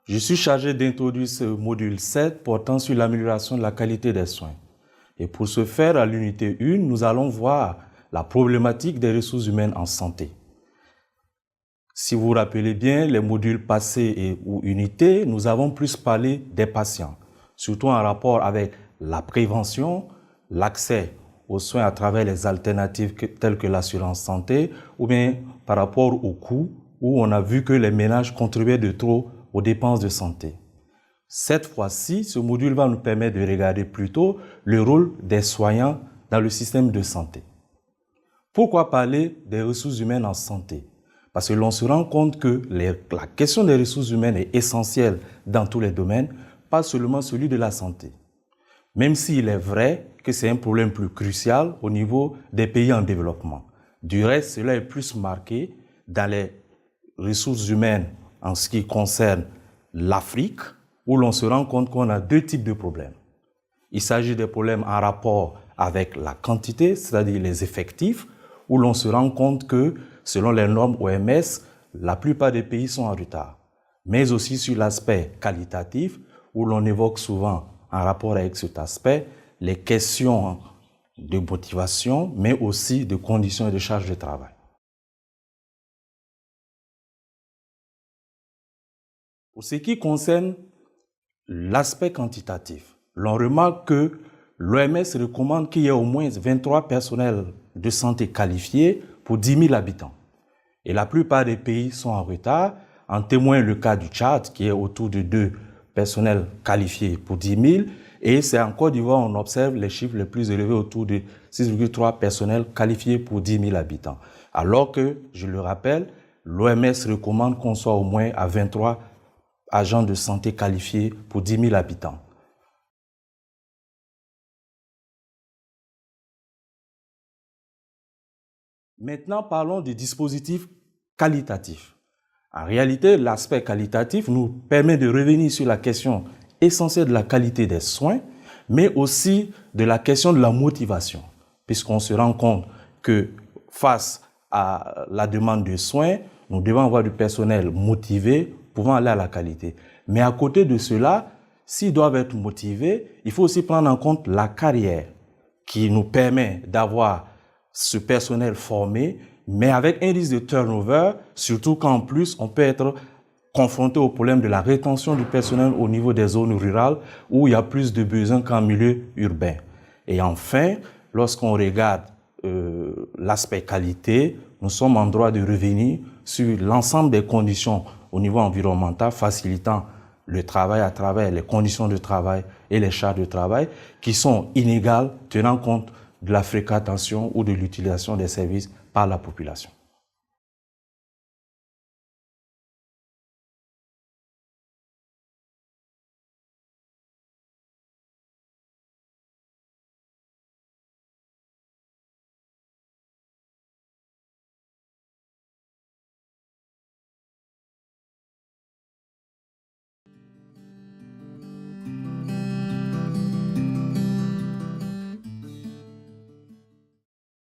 Je suis chargé d'introduire ce module 7 portant sur l'amélioration de la qualité des soins. Et pour ce faire, à l'unité 1, nous allons voir la problématique des ressources humaines en santé. Si vous vous rappelez bien, les modules passés ou unités, nous avons plus parlé des patients, surtout en rapport avec la prévention, l'accès aux soins à travers les alternatives telles que l'assurance santé, ou bien par rapport aux coûts, où on a vu que les ménages contribuaient de trop aux dépenses de santé. Cette fois-ci, ce module va nous permettre de regarder plutôt le rôle des soignants dans le système de santé. Pourquoi parler des ressources humaines en santé? Parce que l'on se rend compte que la question des ressources humaines est essentielle dans tous les domaines, pas seulement celui de la santé. Même s'il est vrai que c'est un problème plus crucial au niveau des pays en développement. Du reste, cela est plus marqué dans les ressources humaines en ce qui concerne l'Afrique, où l'on se rend compte qu'on a deux types de problèmes. Il s'agit des problèmes en rapport avec la quantité, c'est-à-dire les effectifs, où l'on se rend compte que, selon les normes OMS, la plupart des pays sont en retard. Mais aussi sur l'aspect qualitatif, où l'on évoque souvent, en rapport avec cet aspect, les questions de motivation, mais aussi de conditions et de charges de travail. Pour ce qui concerne l'aspect quantitatif, l'on remarque que l'OMS recommande qu'il y ait au moins 23 personnels de santé qualifiés pour 10 000 habitants. Et la plupart des pays sont en retard. En témoigne le cas du Tchad, qui est autour de 2 personnels qualifiés pour 10 000. Et c'est en Côte d'Ivoire, on observe les chiffres les plus élevés, autour de 6,3 personnels qualifiés pour 10 000 habitants. Alors que, je le rappelle, l'OMS recommande qu'on soit au moins à 23 agents de santé qualifiés pour 10 000 habitants. Maintenant, parlons des dispositifs qualitatifs. En réalité, l'aspect qualitatif nous permet de revenir sur la question essentielle de la qualité des soins, mais aussi de la question de la motivation, puisqu'on se rend compte que face à la demande de soins, nous devons avoir du personnel motivé pouvant aller à la qualité. Mais à côté de cela, s'ils doivent être motivés, il faut aussi prendre en compte la carrière qui nous permet d'avoir ce personnel formé, mais avec un risque de turnover, surtout qu'en plus, on peut être confronté au problème de la rétention du personnel au niveau des zones rurales où il y a plus de besoins qu'en milieu urbain. Et enfin, lorsqu'on regarde l'aspect qualité, nous sommes en droit de revenir sur l'ensemble des conditions au niveau environnemental facilitant le travail à travers les conditions de travail et les charges de travail qui sont inégales tenant compte de la fréquentation ou de l'utilisation des services par la population.